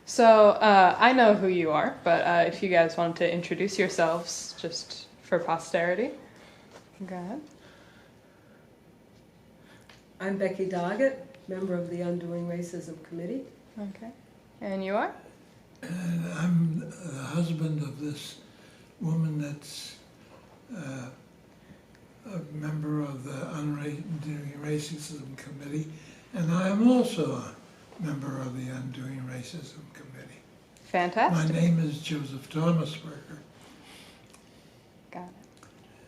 So I know who you are, but if you guys want to introduce yourselves just for posterity, go ahead. I'm Becky Doggett, member of the Undoing Racism Committee. Okay. And you are? And I'm the husband of this woman that's a member of the Undoing Racism Committee, and I am also a member of the Undoing Racism Committee. Fantastic. My name is Joseph Thomasberger. Got it.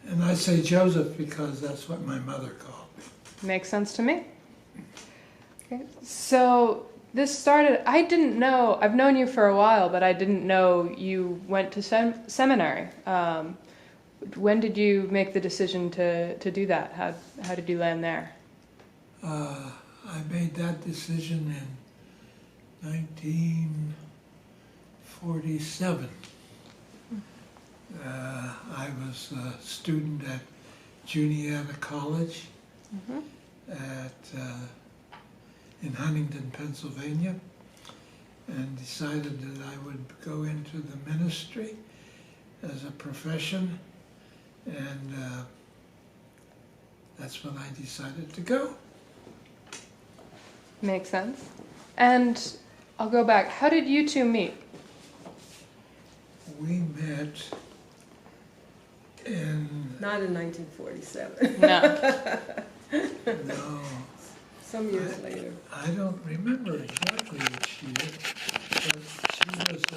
And I say Joseph because that's what my mother called me. Makes sense to me. Okay. So this started, I didn't know, I've known you for a while, but I didn't know you went to seminary. When did you make the decision to do that? How did you land there? I made that decision in 1947. I was a student at Juniata College in Huntington, Pennsylvania, and decided that I would go into the ministry as a profession, and that's when I decided to go. Makes sense. And I'll go back. How did you two meet? We met in... Not in 1947. No. No. Some years later. I don't remember exactly which year, but she was a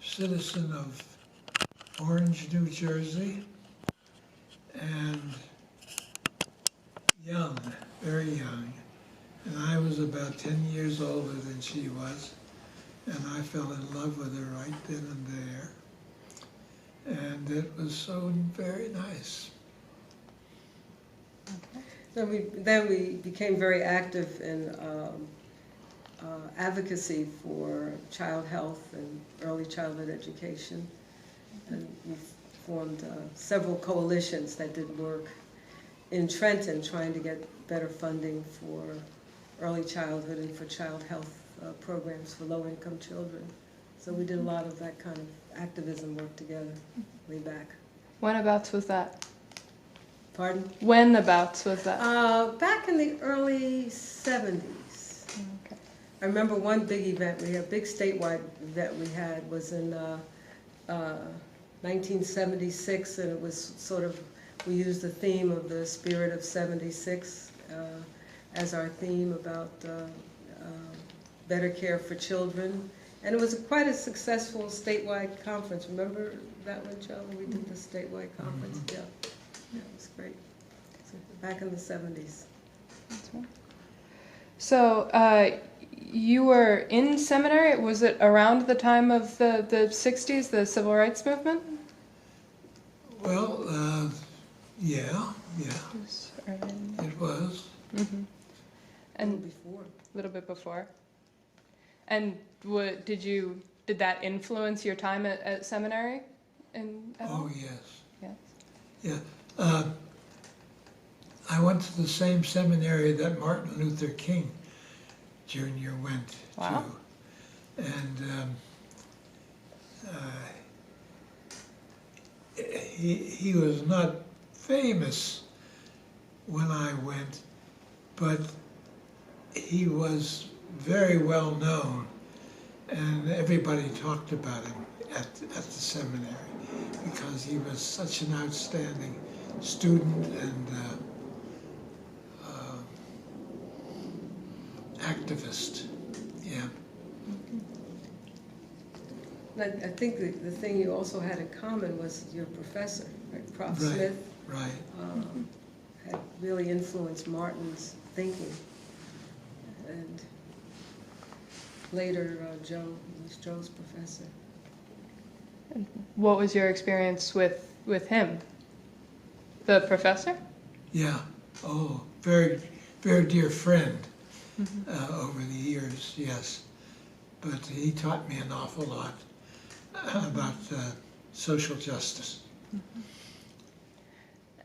citizen of Orange, New Jersey, and young, very young. And I was about 10 years older than she was, and I fell in love with her right then and there. And it was so very nice. Okay. Then we became very active in advocacy for child health and early childhood education. And we formed several coalitions that did work in Trenton trying to get better funding for early childhood and for child health programs for low-income children. So we did a lot of that kind of activism work together way back. Whenabouts was that? Pardon? Whenabouts was that? Back in the early 70s. Okay. I remember one big event, a big statewide event we had was in 1976, and it was sort of, we used the theme of the spirit of 76 as our theme about better care for children. And it was quite a successful statewide conference. Remember that one, Joe? We did the statewide conference. Yeah, it was great. So back in the 70s. That's right. So you were in seminary. Was it around the time of the 60s, the civil rights movement? Well, yeah. It was. Mm-hmm. And Before. a little bit before. And did that influence your time at seminary? Oh, yes. Yes. Yeah. I went to the same seminary that Martin Luther King Jr. went Wow. to. And he was not famous when I went, but he was very well known, and everybody talked about him at the seminary because he was such an outstanding student and activist. Yeah. I think the thing you also had in common was your professor, right? Prof. Right, Smith. right. Had really influenced Martin's thinking. And later, Joe was Joe's professor. What was your experience with him? The professor? Yeah. Oh, very, very dear friend over the years, yes. But he taught me an awful lot about social justice.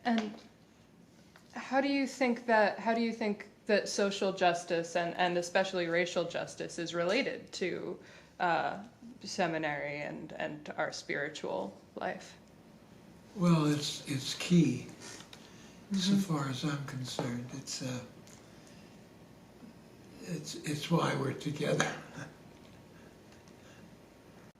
And how do you think that social justice and especially racial justice is related to seminary and our spiritual life. Well, it's key, so far as I'm concerned. It's why we're together.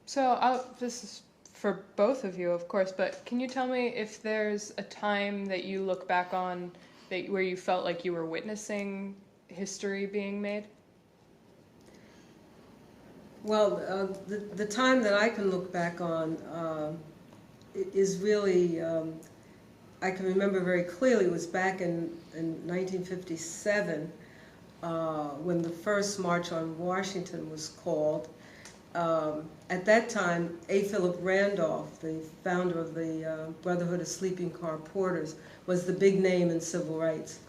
So this is for both of you, of course, but can you tell me if there's a time that you look back on where you felt like you were witnessing history being made? Well, the time that I can look back on is really, I can remember very clearly, it was back in 1957 when the first March on Washington was called. At that time, A. Philip Randolph, the founder of the Brotherhood of Sleeping Car Porters, was the big name in civil rights.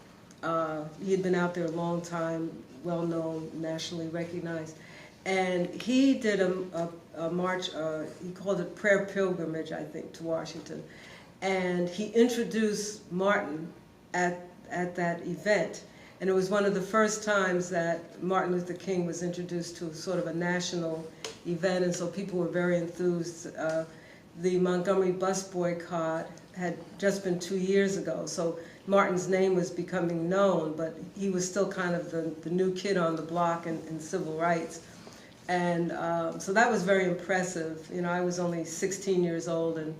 He had been out there a long time, well known, nationally recognized. And he did a march, he called it Prayer Pilgrimage, I think, to Washington. And he introduced Martin at that event. And it was one of the first times that Martin Luther King was introduced to sort of a national event, and so people were very enthused. The Montgomery bus boycott had just been 2 years ago, so Martin's name was becoming known, but he was still kind of the new kid on the block in civil rights. And so that was very impressive. You know, I was only 16 years old, and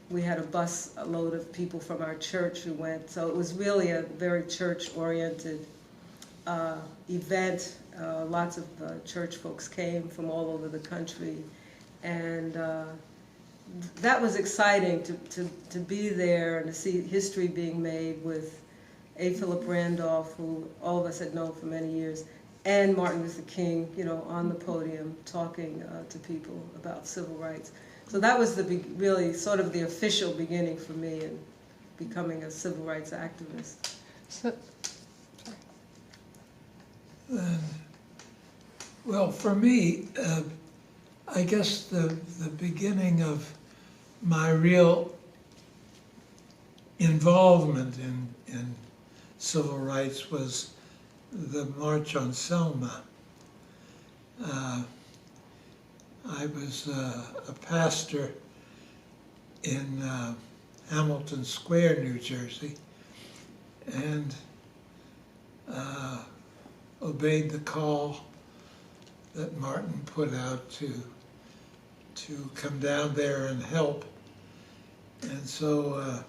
we had a bus load of people from our church who went. So it was really a very church-oriented event. Lots of church folks came from all over the country. And that was exciting to be there and to see history being made with A. Philip Randolph, who all of us had known for many years, and Martin Luther King, you know, on the podium talking to people about civil rights. So that was really sort of the official beginning for me in becoming a civil rights activist. So, Well, for me, I guess the beginning of my real involvement in civil rights was the March on Selma. I was a pastor in Hamilton Square, New Jersey, and obeyed the call that Martin put out to come down there and help. And so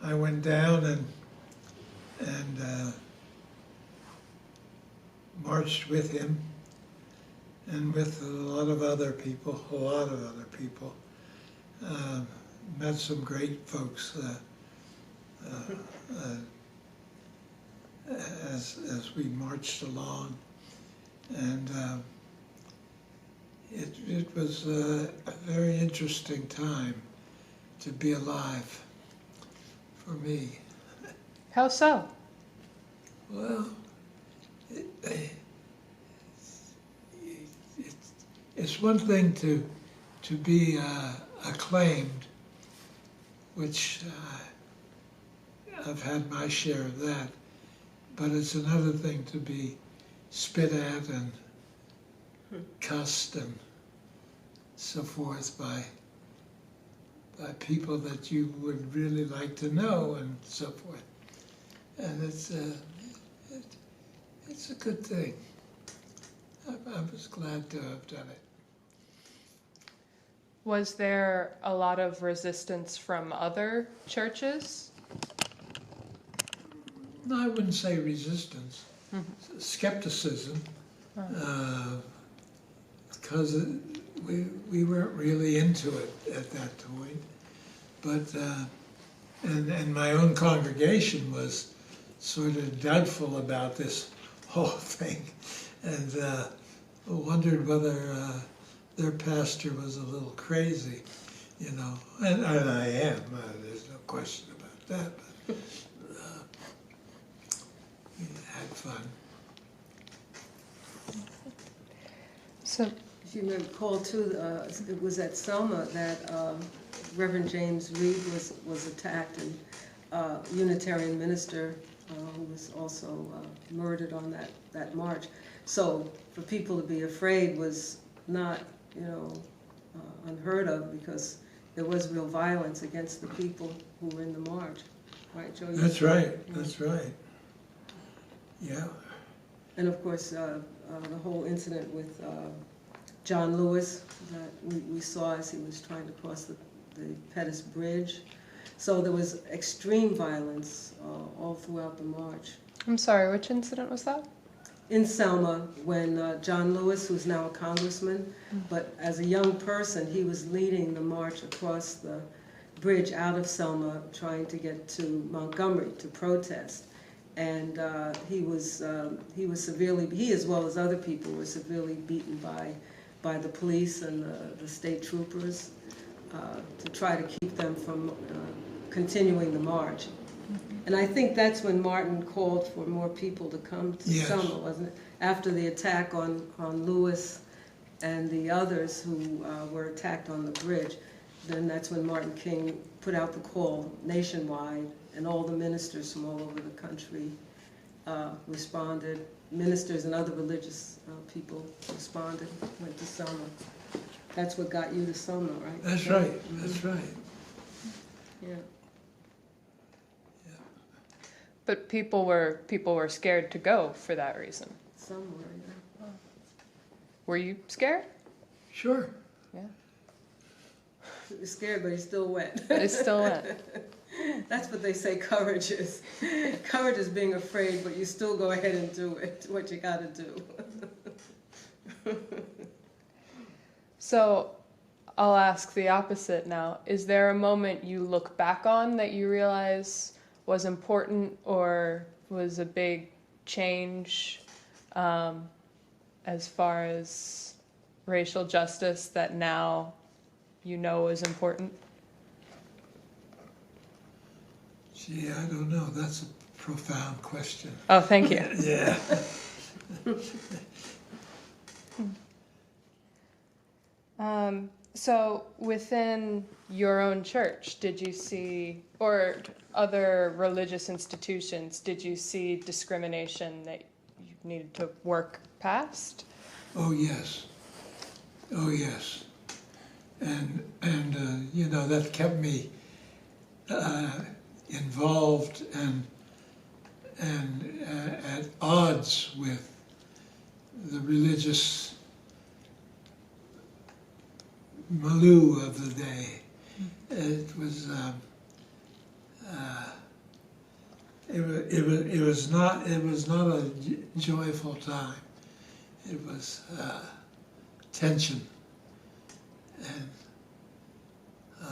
I went down and marched with him and with a lot of other people. Met some great folks as we marched along. And it was a very interesting time to be alive for me. how so? Well, it's one thing to be acclaimed, which I've had my share of that, but it's another thing to be spit at and cussed and so forth by people that you would really like to know and so forth. And it's a good thing. I was glad to have done it. Was there a lot of resistance from other churches? No, I wouldn't say resistance. Skepticism, because we weren't really into it at that point. But and my own congregation was sort of doubtful about this whole thing, and wondered whether their pastor was a little crazy, you know. And I am. There's no question about that. But we had fun. So, If you recall too, it was at Selma that Reverend James Reed was attacked, and Unitarian minister who was also murdered on that march. So for people to be afraid was not, unheard of, because there was real violence against the people who were in the march. Right, Joe? That's right, that's right. Yeah. And of course, the whole incident with John Lewis that we saw as he was trying to cross the Pettus Bridge. So there was extreme violence all throughout the march. I'm sorry, which incident was that? In Selma, when John Lewis, who's now a congressman, but as a young person, he was leading the march across the bridge out of Selma, trying to get to Montgomery to protest. And he as well as other people, were severely beaten by the police and the state troopers to try to keep them from continuing the march. And I think that's when Martin called for more people to come to Selma, wasn't it? After the attack on Lewis and the others who were attacked on the bridge, then that's when Martin King put out the call nationwide, and all the ministers from all over the country responded. Ministers and other religious people responded, went to Selma. That's what got you to Selma, right? That's right, that's right. Yeah. But people were scared to go for that reason. Somewhere, yeah. Were you scared? Sure. Yeah. He was scared, but he still went. But it still went. That's what they say courage is. Courage is being afraid, but you still go ahead and do it, what you got to do. So I'll ask the opposite now. Is there a moment you look back on that you realize was important or was a big change as far as racial justice that now you know is important? Gee, I don't know. That's a profound question. Oh, thank you. Yeah. So within your own church, did you see, or other religious institutions, did you see discrimination that you needed to work past? Oh, yes. Oh, yes. And that kept me involved and at odds with the religious milieu of the day. It was it was not a joyful time. It was tension and a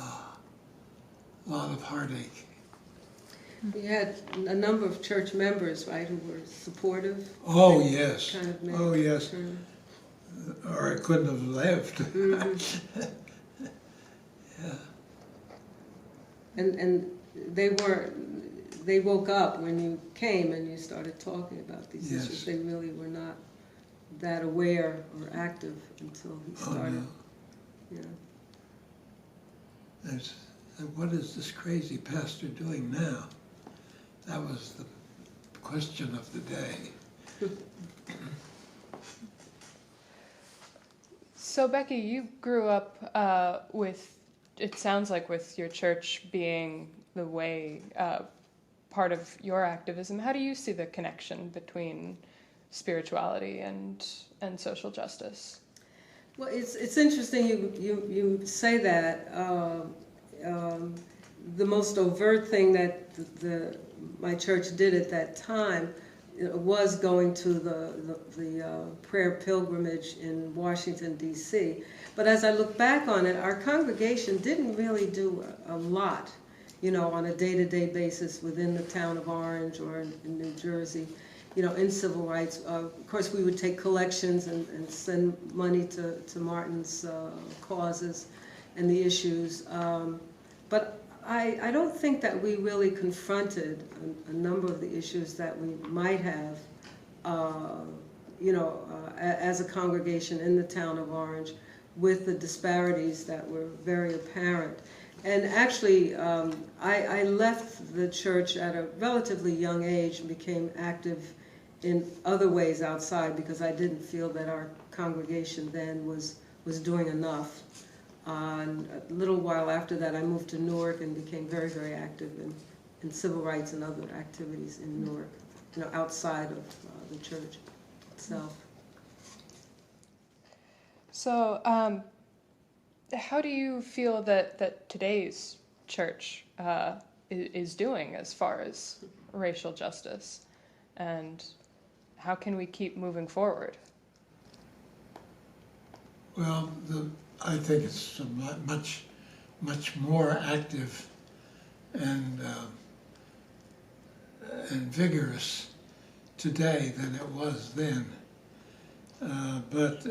lot of heartache. You had a number of church members, right, who were supportive? Oh, yes. Kind of made Oh, yes. turn. Or I couldn't have lived. Mm-hmm. Yeah. And they woke up when you came and you started talking about these Yes. issues. They really were not that aware or active until he started. Oh, no. Yeah. What is this crazy pastor doing now? That was the question of the day. So Becky, you grew up with, it sounds like, with your church being the way, part of your activism. How do you see the connection between spirituality and social justice? Well, it's interesting you say that. The most overt thing that my church did at that time was going to the prayer pilgrimage in Washington, D.C. But as I look back on it, our congregation didn't really do a lot, on a day-to-day basis within the town of Orange or in New Jersey, in civil rights. Of course, we would take collections and send money to Martin's causes and the issues. But I don't think that we really confronted a number of the issues that we might have, as a congregation in the town of Orange, with the disparities that were very apparent. And actually, I left the church at a relatively young age and became active in other ways outside because I didn't feel that our congregation then was doing enough. And a little while after that, I moved to Newark and became very, very active in civil rights and other activities in Newark, outside of the church itself. So, how do you feel that today's church is doing as far as racial justice, and how can we keep moving forward? Well, I think it's much more active and vigorous today than it was then. But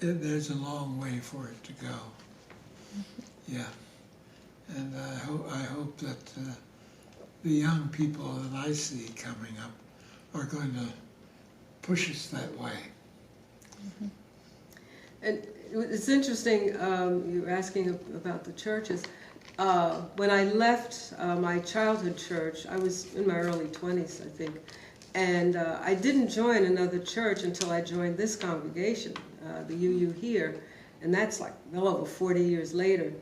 there's a long way for it to go. Yeah, and I hope that the young people that I see coming up are going to push us that way. Mm-hmm. And it's interesting, you're asking about the churches. When I left my childhood church, I was in my early 20s, I think, and I didn't join another church until I joined this congregation, the UU here, and that's like well over 40 years later.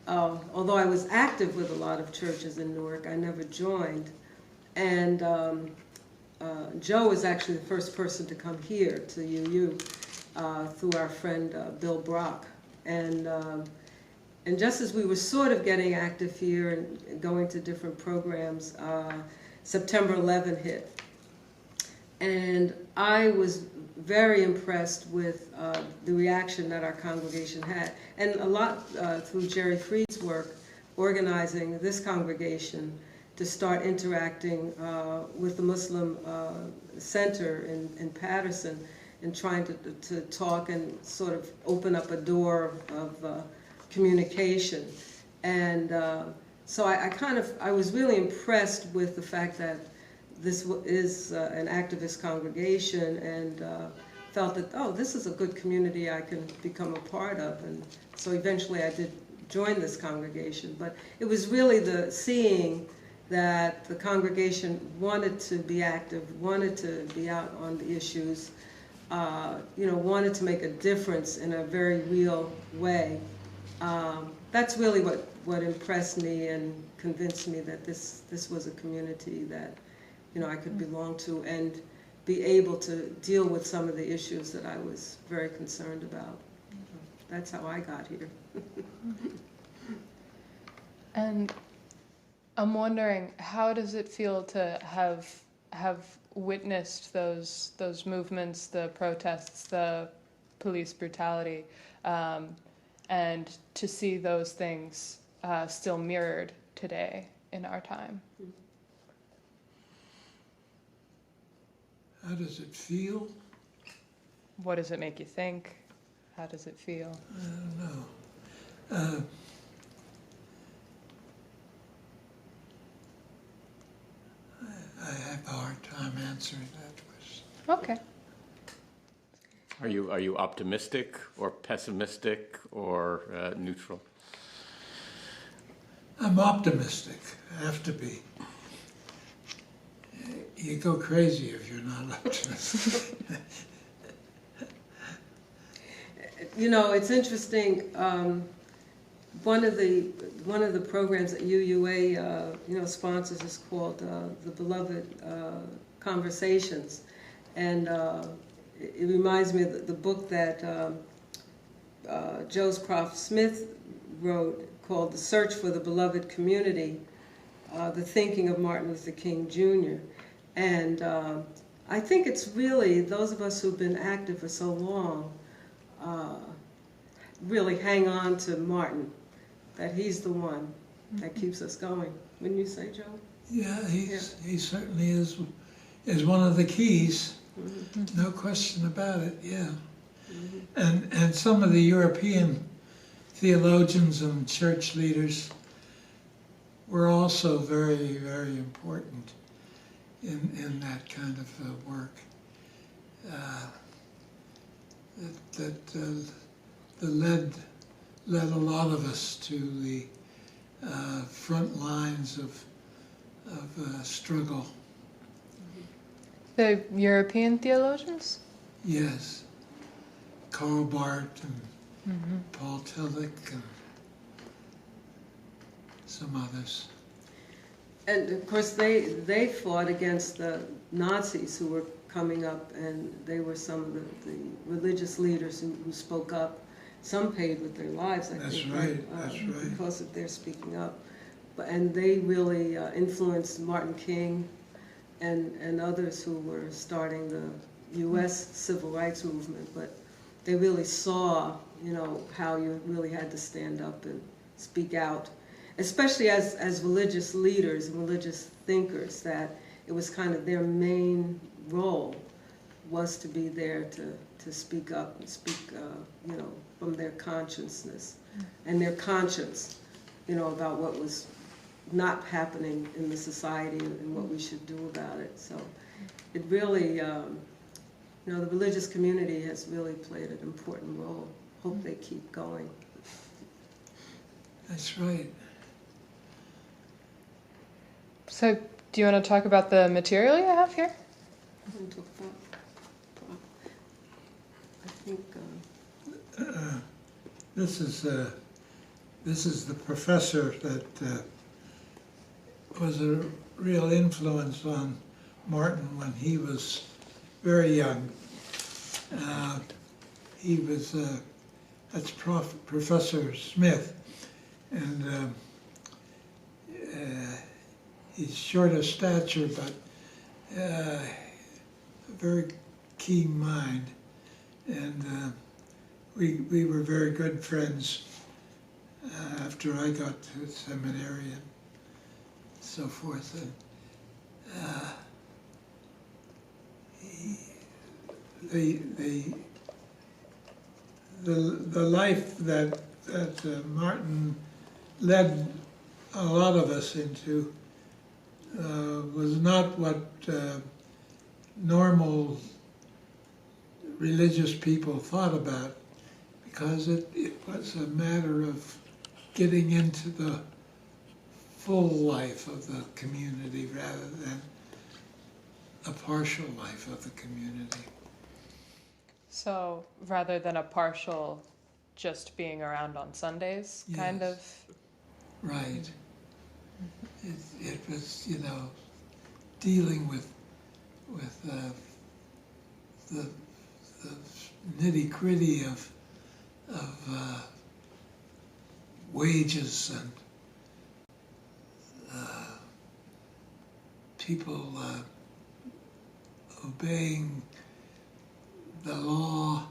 Although I was active with a lot of churches in Newark, I never joined. And Joe was actually the first person to come here to UU through our friend Bill Brock. And just as we were sort of getting active here and going to different programs, September 11 hit. And I was very impressed with the reaction that our congregation had. And a lot through Jerry Freed's work, organizing this congregation to start interacting with the Muslim Center in Patterson and trying to talk and sort of open up a door of communication. And so I was really impressed with the fact that this is an activist congregation, and felt that, oh, this is a good community I can become a part of. And so eventually I did join this congregation. But it was really the seeing that the congregation wanted to be active, wanted to be out on the issues, wanted to make a difference in a very real way. That's really what impressed me and convinced me that this was a community that I could belong to and be able to deal with some of the issues that I was very concerned about. That's how I got here. And I'm wondering, how does it feel to have witnessed those movements, the protests, the police brutality, and to see those things still mirrored today in our time? How does it feel? What does it make you think? How does it feel? I don't know. I have a hard time answering that question. Okay. Are you optimistic or pessimistic or neutral? I'm optimistic. I have to be. You go crazy if you're not optimistic. It's interesting. One of the programs that UUA sponsors is called the Beloved Conversations, and it reminds me of the book that Joe's Prof. Smith wrote called "The Search for the Beloved Community: The Thinking of Martin Luther King Jr." And I think it's really those of us who've been active for so long really hang on to Martin, that he's the one that keeps us going. Wouldn't you say, Joe? Yeah, he certainly is one of the keys. Mm-hmm. No question about it, yeah. Mm-hmm. And some of the European theologians and church leaders were also very, very important in that kind of work. That led led a lot of us to the front lines of struggle. The European theologians? Yes, Karl Barth and Paul Tillich and some others. And of course, they fought against the Nazis who were coming up, and they were some of the religious leaders who spoke up. Some paid with their lives, I think. That's right. Because of their speaking up. And they really influenced Martin King and others who were starting the U.S. civil rights movement. But they really saw, you know, how you really had to stand up and speak out, especially as religious leaders and religious thinkers, that it was kind of their main role was to be there to speak up and speak, you know, from their consciousness and their conscience, you know, about what was not happening in the society and what we should do about it. So it really, you know, the religious community has really played an important role. Hope they keep going. That's right. So, do you want to talk about the material you have here? I'm going to talk about, I think, This is the professor that was a real influence on Martin when he was very young. He was that's Professor Smith, and he's short of stature, but a very keen mind, and we were very good friends after I got to seminary and so forth. And the life that Martin led a lot of us into was not what normal religious people thought about, because it was a matter of getting into the full life of the community rather than a partial life of the community. So, rather than a partial just being around on Sundays, kind of? Right. It was, you know, dealing with the nitty-gritty of wages and people obeying the law,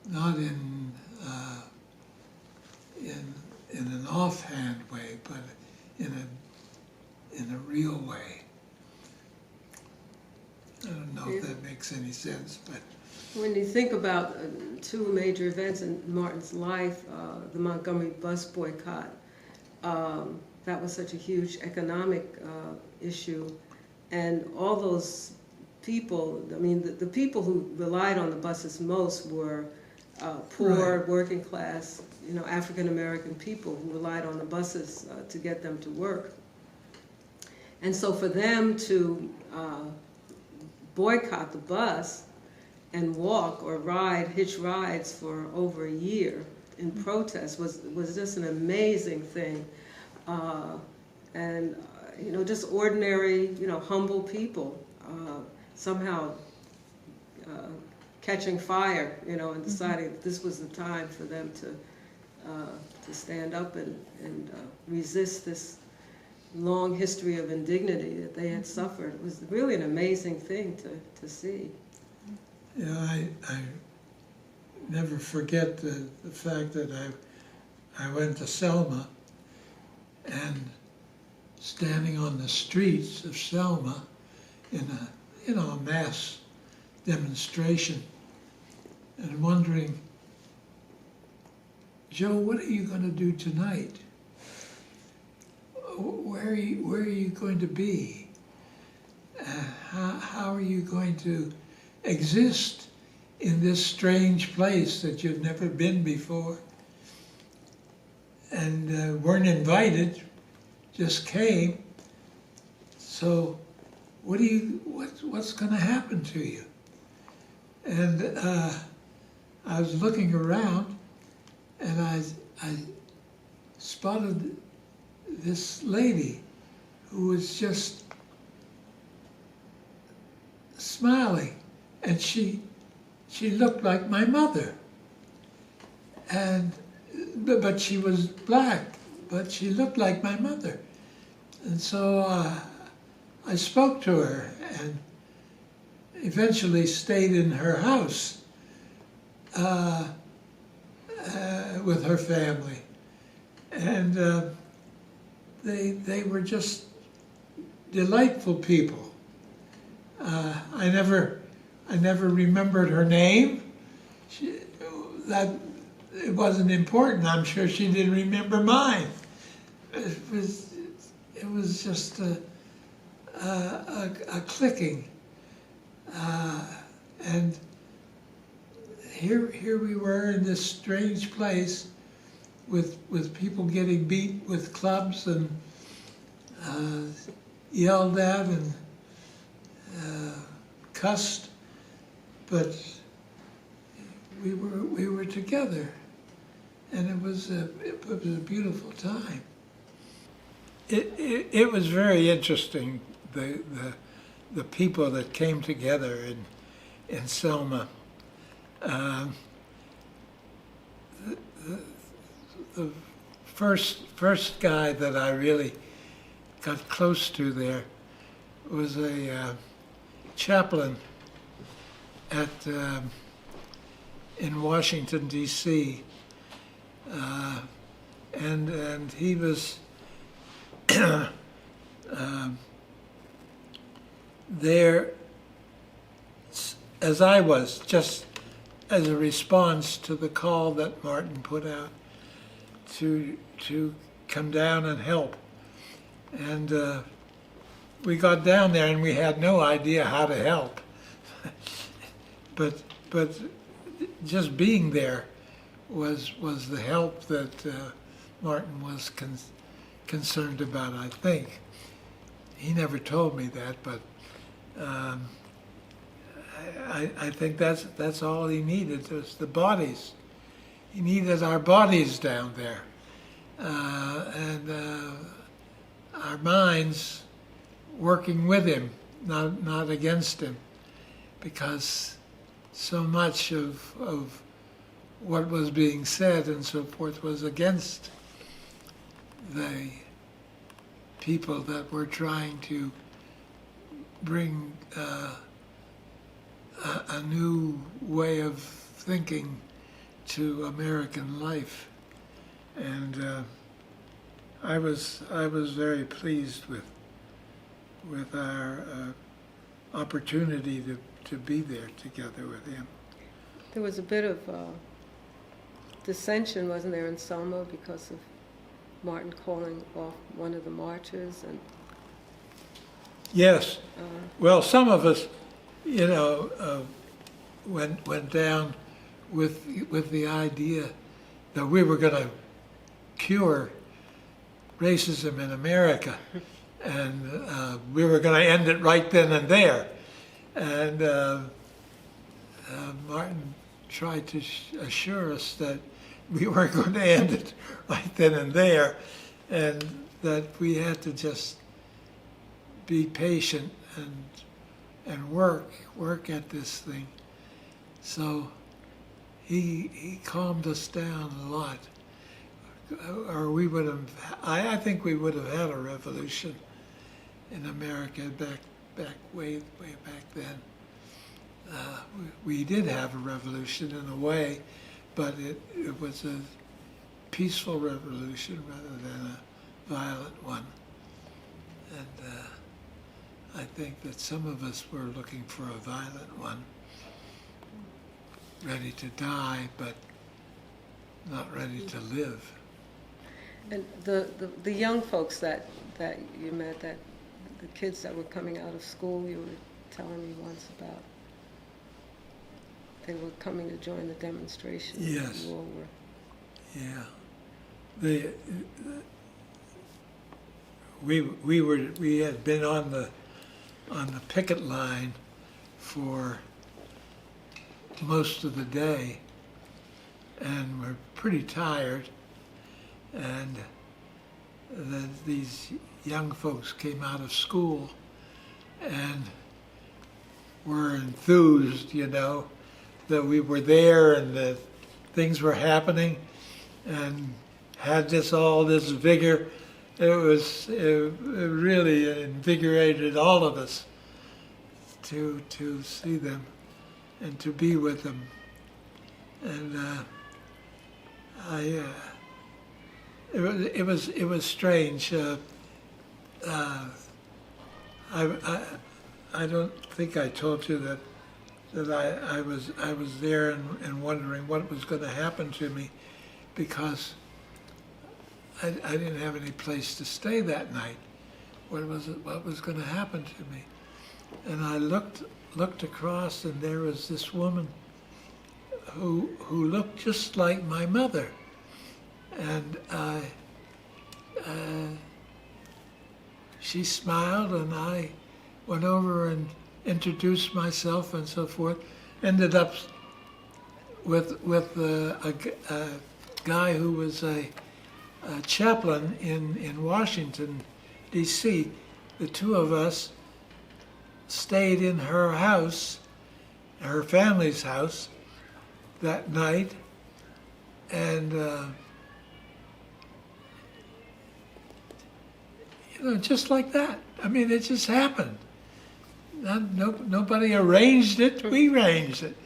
not in an offhand way, but in a real way. I don't know if that makes any sense, but when you think about two major events in Martin's life, the Montgomery bus boycott, that was such a huge economic issue, and all those people, I mean, the people who relied on the buses most were poor, Right. working class, you know, African American people who relied on the buses to get them to work. And so for them to boycott the bus and walk or ride, hitch rides for over a year in protest was just an amazing thing. And, you know, just ordinary, you know, humble people somehow catching fire, you know, and deciding that this was the time for them to stand up and resist this long history of indignity that they had suffered. It was really an amazing thing to see. yeah, I never forget the fact that I went to Selma, and standing on the streets of Selma in a mass demonstration, and wondering, Joe, what are you going to do tonight? Where are you going to be? How are you going to exist in this strange place that you've never been before? and weren't invited, just came. So what's going to happen to you? And I was looking around, and I spotted this lady who was just smiling, and she looked like my mother. And but she was black, but she looked like my mother. And so I spoke to her and eventually stayed in her house with her family. And they were just delightful people. I never remembered her name. It wasn't important. I'm sure she didn't remember mine. It was just a clicking, and here we were in this strange place with people getting beat with clubs and yelled at and cussed, but we were together, and it was a beautiful time. It was very interesting, the people that came together in Selma. The first guy that I really got close to there was a chaplain at in Washington, D.C., and he was there as I was, just as a response to the call that Martin put out to come down and help. And we got down there and we had no idea how to help. but just being there was the help that Martin was concerned about, I think. He never told me that, but I think that's all he needed, was the bodies. He needed our bodies down there, and our minds working with him, not against him, because so much of what was being said and so forth was against the people that were trying to bring a new way of thinking to American life. And I was very pleased with our opportunity to be there together with him. There was a bit of dissension, wasn't there, in Selma because of Martin calling off one of the marches? And yes. Well, some of us, went down with the idea that we were going to cure racism in America, and we were going to end it right then and there. And Martin tried to assure us that we weren't going to end it right then and there, and that we had to just be patient and work at this thing. So he calmed us down a lot, or we would have. I think we would have had a revolution in America back way back then. We did have a revolution in a way, but it was a peaceful revolution rather than a violent one. And I think that some of us were looking for a violent one, ready to die, but not ready to live. And the young folks that you met, that the kids that were coming out of school, you were telling me once about, they were coming to join the demonstration. Yes. You all were. Yeah. the we had been on the picket line for most of the day, and we're pretty tired, and these young folks came out of school and were enthused, you know, that we were there and that things were happening, and had all this vigor. It really invigorated all of us to see them and to be with them. And it was strange. I don't think I told you that I was there and wondering what was going to happen to me, because I didn't have any place to stay that night. What was going to happen to me? And I looked across, and there was this woman who looked just like my mother, and she smiled, and I went over and introduced myself and so forth. Ended up with a guy who was a chaplain in Washington, D.C. The two of us stayed in her house, her family's house, that night, and just like that. I mean, it just happened. Nobody arranged it. We arranged it.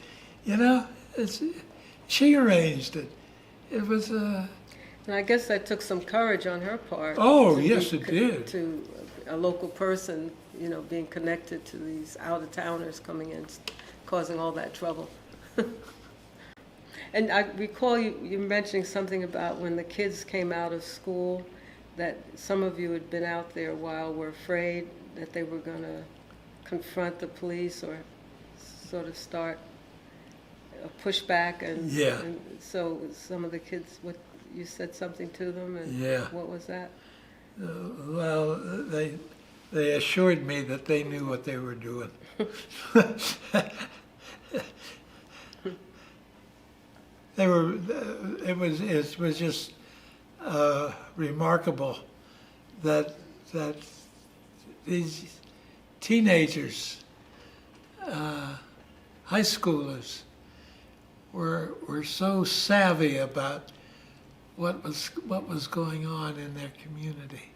She arranged it. It was. And I guess that took some courage on her part. Oh, yes, it did. To a local person, being connected to these out-of-towners coming in, causing all that trouble. And I recall you mentioning something about when the kids came out of school, that some of you had been out there a while, were afraid that they were going to confront the police or sort of start a pushback. And, yeah. And so some of the kids, you said something to them, and yeah. What was that? Well, they assured me that they knew what they were doing. It was just remarkable that these teenagers, high schoolers, were so savvy about what was going on in their community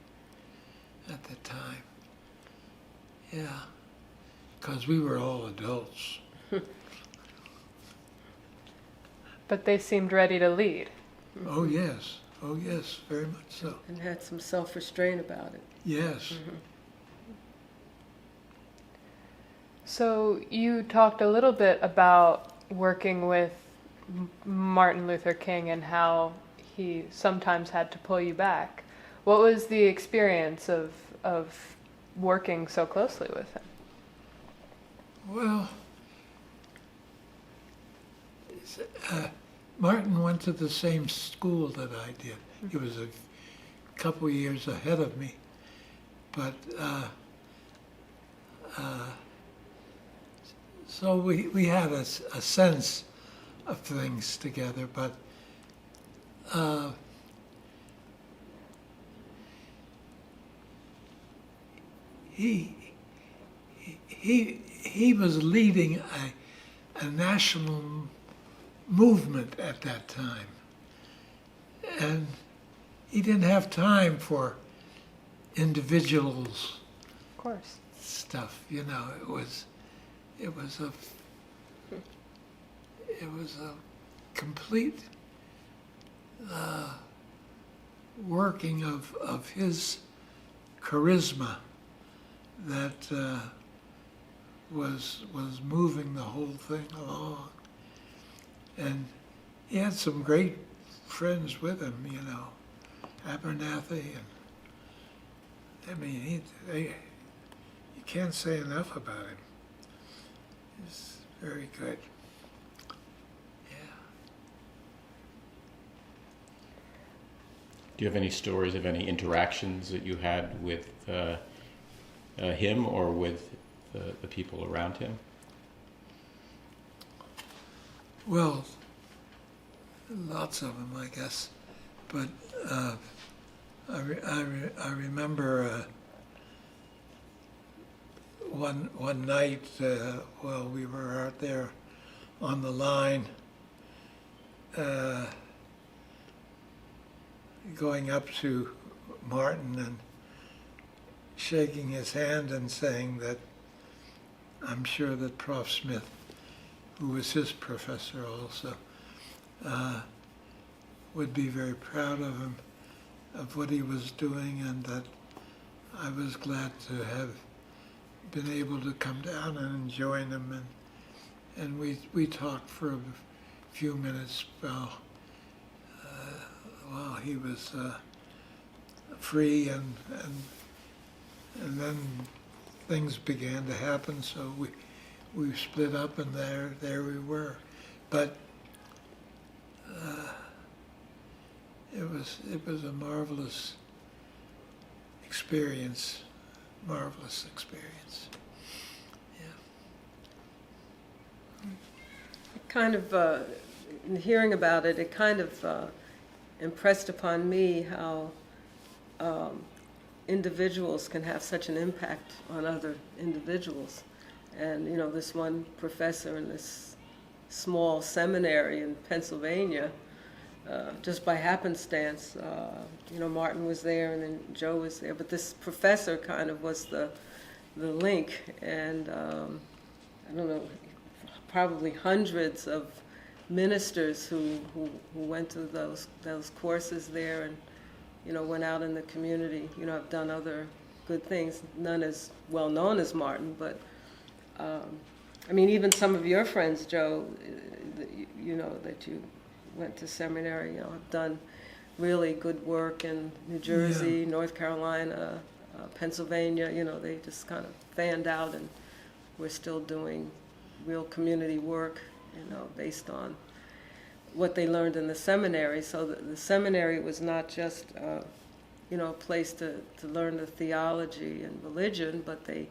at the time. Yeah, because we were all adults. But they seemed ready to lead. Oh yes, very much so. And had some self-restraint about it. Yes. Mm-hmm. So you talked a little bit about working with Martin Luther King and how he sometimes had to pull you back. What was the experience of working so closely with him? Well, Martin went to the same school that I did. He was a couple years ahead of me, but so we had a sense of things together, but he was leading a national movement at that time, and he didn't have time for individuals. Of course. Stuff, it was a complete working of his charisma that was moving the whole thing along. And he had some great friends with him, Abernathy, and I mean, you can't say enough about him. He's very good. Yeah. Do you have any stories of any interactions that you had with him or with the people around him? Well, lots of them, I guess. But I remember one night while we were out there on the line, going up to Martin and shaking his hand and saying that I'm sure that Prof. Smith, who was his professor also, would be very proud of him, of what he was doing, and that I was glad to have been able to come down and join him. And we talked for a few minutes while he was free, and then things began to happen. So we split up, and there we were. But it was a marvelous experience. Marvelous experience. Yeah. Kind of, in hearing about it, it kind of impressed upon me how individuals can have such an impact on other individuals. And, you know, this one professor in this small seminary in Pennsylvania, just by happenstance, you know, Martin was there and then Joe was there, but this professor kind of was the link, and I don't know, probably hundreds of ministers who went to those courses there and, you know, went out in the community, you know, have done other good things, none as well known as Martin, but I mean, even some of your friends, Joe, you know, that you went to seminary, you know, have done really good work in New Jersey, Yeah. North Carolina, Pennsylvania. You know, they just kind of fanned out, and we're still doing real community work, you know, based on what they learned in the seminary. So the seminary was not just, you know, a place to learn the theology and religion, but they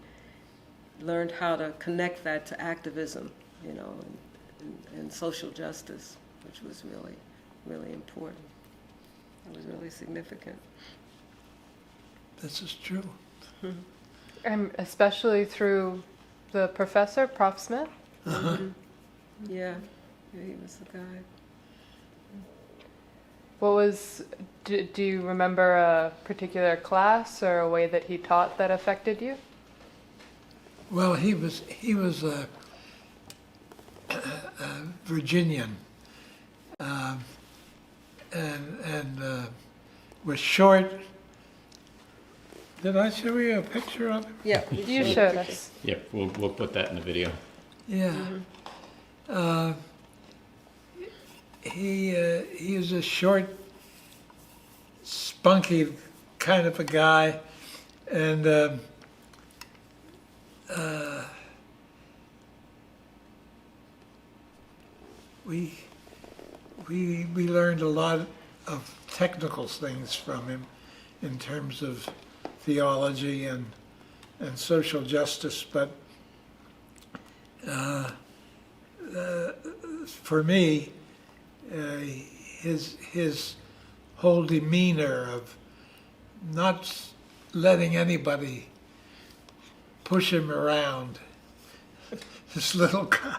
learned how to connect that to activism, you know, and social justice, which was really, really important. It was really significant. This is true. And especially through the professor, Prof. Smith. Uh-huh. Yeah, he was the guy. Do you remember a particular class or a way that he taught that affected you? Well, he was a Virginian, and was short. Did I show you a picture of him? Yeah, You showed us. Yep, we'll put that in the video. Yeah. He is a short, spunky kind of a guy, and we learned a lot of technical things from him in terms of theology and social justice, but for me, his whole demeanor of not letting anybody push him around, this little guy.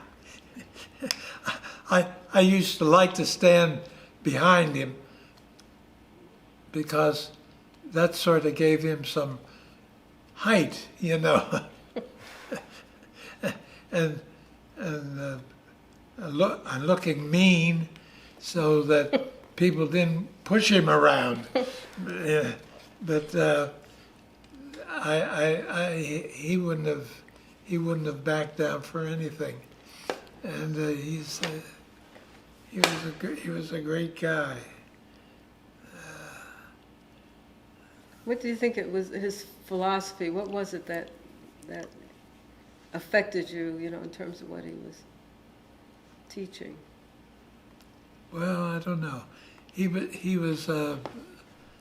I used to like to stand behind him because that sort of gave him some height, you know. and looking mean so that people didn't push him around. But he wouldn't have backed down for anything. And he was a great guy. What do you think it was, his philosophy? What was it that affected you, you know, in terms of what he was teaching? Well, I don't know. He was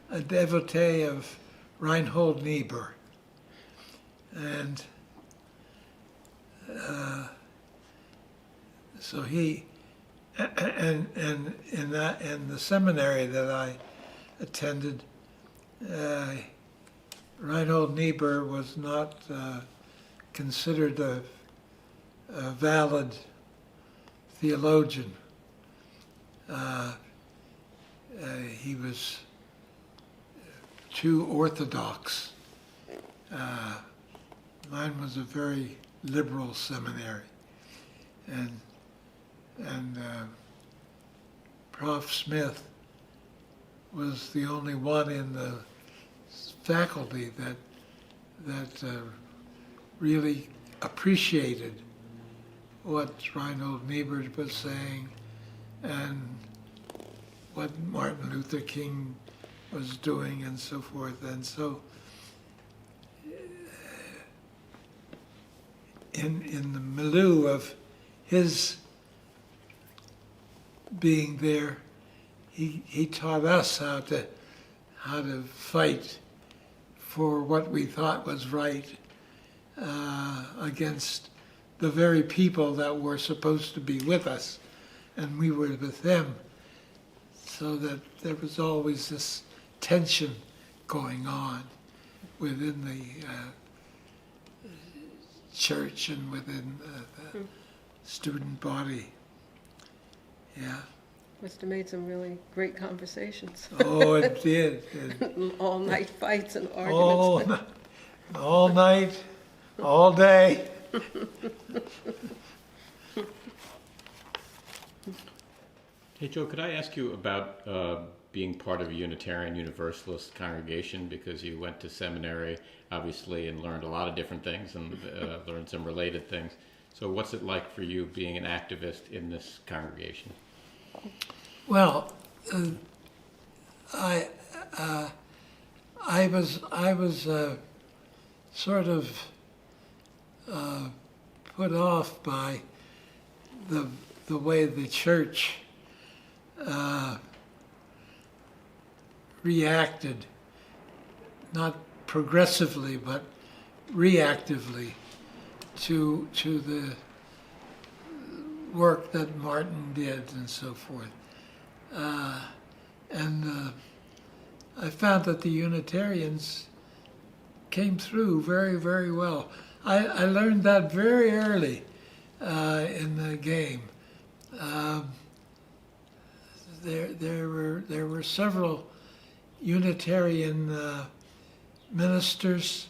a devotee of Reinhold Niebuhr, and so he and in the seminary that I attended, Reinhold Niebuhr was not considered a valid theologian. He was too orthodox. Mine was a very liberal seminary, and Prof. Smith was the only one in the faculty that really appreciated what Reinhold Niebuhr was saying and what Martin Luther King was doing and so forth. And so in the milieu of his being there, he taught us how to fight for what we thought was right against the very people that were supposed to be with us, and we were with them, so that there was always this tension going on within the church and within the student body. Yeah. Must have made some really great conversations. Oh, it did. All-night fights and arguments. All night, all day. Hey, Joe, could I ask you about being part of a Unitarian Universalist congregation, because you went to seminary, obviously, and learned a lot of different things and learned some related things. So what's it like for you being an activist in this congregation? Well, I was sort of put off by the way the church reacted, not progressively but reactively, to the work that Martin did and so forth. I found that the Unitarians came through very, very well. I learned that very early in the game. There were several Unitarian ministers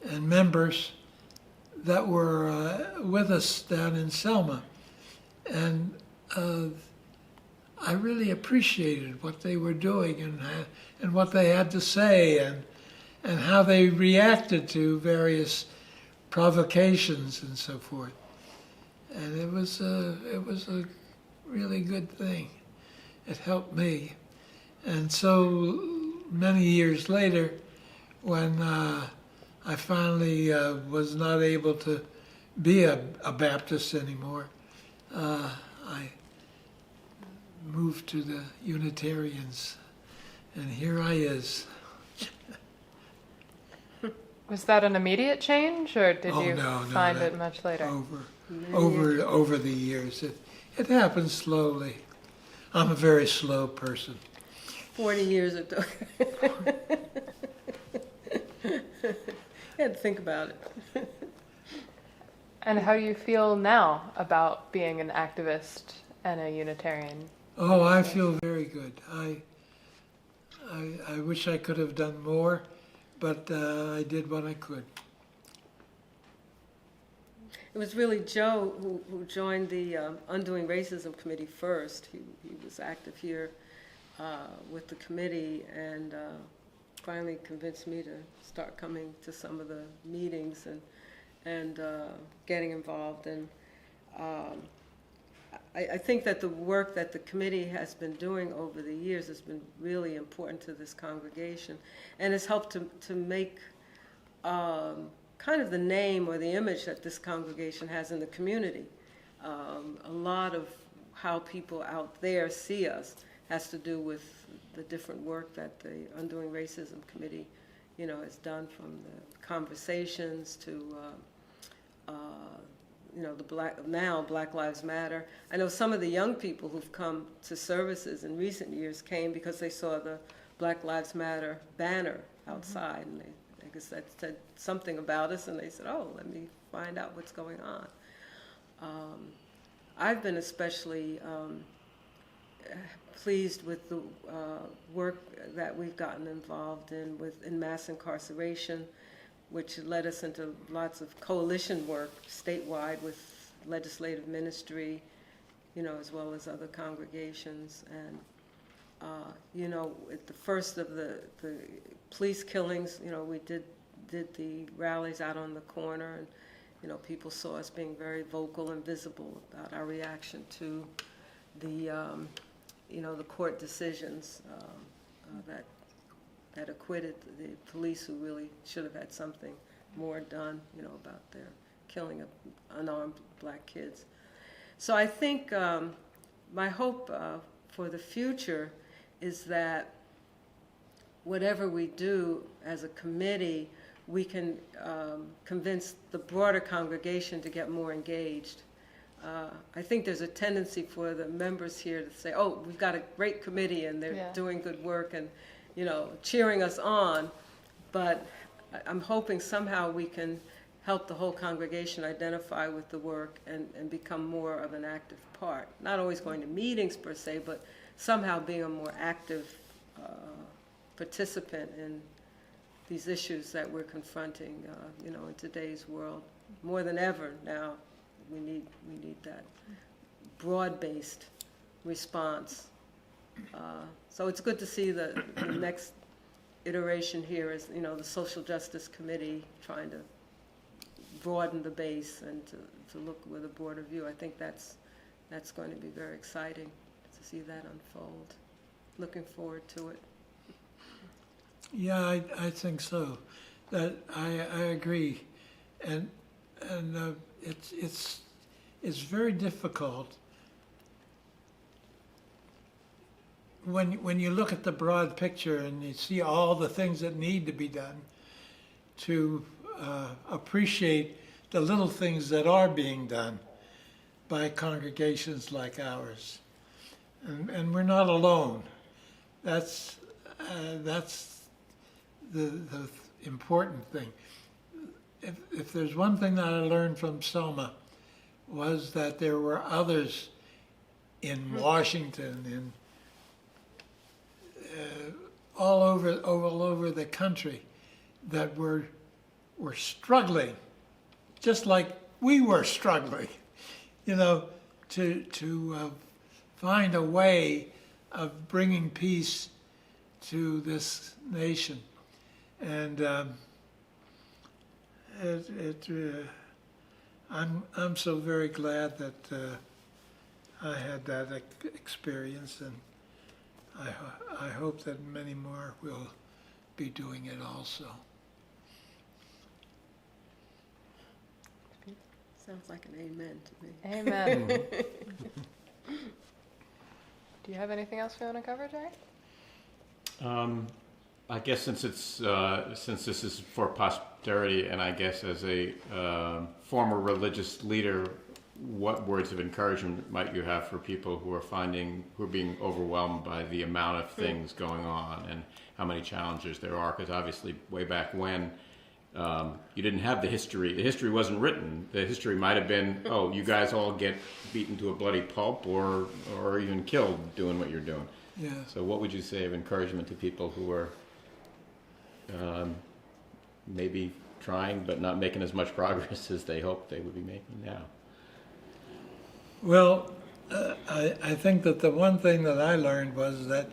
and members that were with us down in Selma, and I really appreciated what they were doing and what they had to say and how they reacted to various provocations and so forth. And it was a really good thing. It helped me. And so many years later, when I finally was not able to be a Baptist anymore, I moved to the Unitarians, and here I is. Was that an immediate change, or did you find that it much later? Over the years. It happened slowly. I'm a very slow person. 40 years of Doggett. You had to think about it. And how do you feel now about being an activist and a Unitarian? Oh, I feel very good. I wish I could have done more, but I did what I could. It was really Joe who joined the Undoing Racism Committee first. He was active here with the committee, and finally convinced me to start coming to some of the meetings and getting involved. And I think that the work that the committee has been doing over the years has been really important to this congregation, and has helped to make kind of the name or the image that this congregation has in the community. A lot of how people out there see us has to do with the different work that the Undoing Racism Committee, has done, from the conversations to, the Black Lives Matter. I know some of the young people who've come to services in recent years came because they saw the Black Lives Matter banner outside, and I guess that said something about us, and they said, oh, let me find out what's going on. I've been especially pleased with the work that we've gotten involved in in mass incarceration, which led us into lots of coalition work statewide with legislative ministry, as well as other congregations. And, at the first of the police killings, we did the rallies out on the corner, and, people saw us being very vocal and visible about our reaction to the, the court decisions that acquitted the police who really should have had something more done, about their killing of unarmed black kids. So I think my hope for the future is that whatever we do as a committee, we can convince the broader congregation to get more engaged. I think there's a tendency for the members here to say, oh, we've got a great committee and they're doing good work and, cheering us on. But I'm hoping somehow we can help the whole congregation identify with the work and become more of an active part. Not always going to meetings per se, but somehow being a more active participant in these issues that we're confronting, in today's world. More than ever now, we need that broad-based response. So it's good to see the next iteration here is, the Social Justice Committee trying to broaden the base and to look with a broader view. I think that's going to be very exciting to see that unfold. Looking forward to it. Yeah, I think so. That I agree, and it's very difficult when you look at the broad picture and you see all the things that need to be done to appreciate the little things that are being done by congregations like ours, and we're not alone. That's the important thing. If there's one thing that I learned from Selma, was that there were others in Washington, all over the country, that were struggling, just like we were struggling, to find a way of bringing peace to this nation. And I'm so very glad that I had that experience, and I hope that many more will be doing it also. Sounds like an amen to me. Amen. Do you have anything else you want to cover, Jerry? I guess since this is for posterity, and I guess as a former religious leader, what words of encouragement might you have for people who are being overwhelmed by the amount of things going on and how many challenges there are? Because obviously, way back when, you didn't have the history. The history wasn't written. The history might have been, oh, you guys all get beaten to a bloody pulp, or even killed doing what you're doing. Yeah. So, what would you say of encouragement to people who are maybe trying but not making as much progress as they hoped they would be making now? Well, I think that the one thing that I learned was that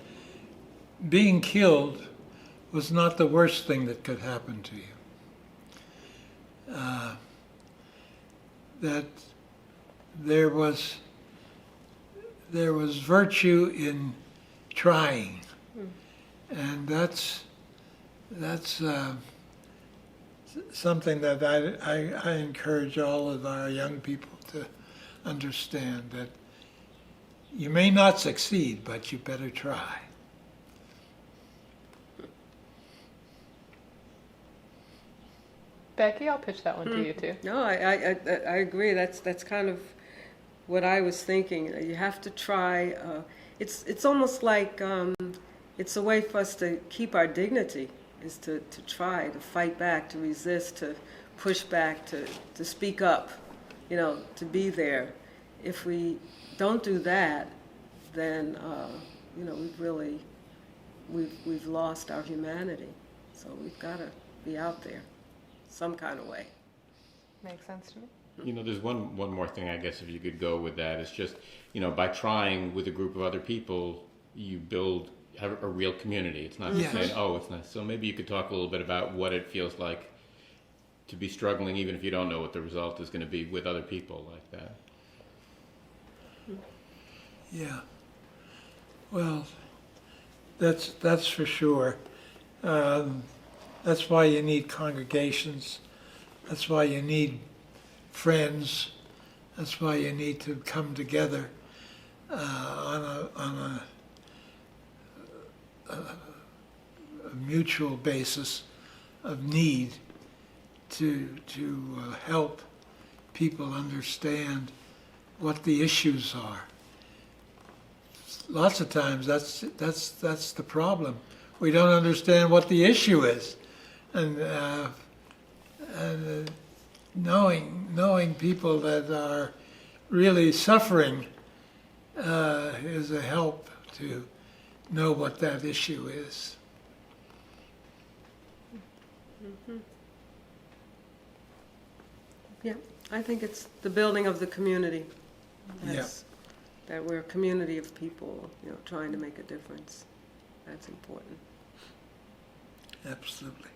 being killed was not the worst thing that could happen to you. That there was virtue in trying, and that's something that I encourage all of our young people to understand, that you may not succeed, but you better try. Becky, I'll pitch that one to you too. No, I agree. That's kind of what I was thinking. You have to try. It's almost like it's a way for us to keep our dignity, is to try to fight back, to resist, to push back, to speak up, to be there. If we don't do that, then we've lost our humanity. So we've got to be out there some kind of way. Makes sense to me. There's one more thing, I guess, if you could go with that. It's just, by trying with a group of other people, you have a real community. It's not just saying, oh, it's nice. So maybe you could talk a little bit about what it feels like to be struggling, even if you don't know what the result is going to be, with other people like that. Yeah. Well, that's for sure. That's why you need congregations. That's why you need friends. That's why you need to come together on a mutual basis of need to help people understand what the issues are. Lots of times that's the problem. We don't understand what the issue is, and knowing people that are really suffering is a help to know what that issue is. Mm-hmm. Yeah, I think it's the building of the community. That we're a community of people, trying to make a difference. That's important. Absolutely.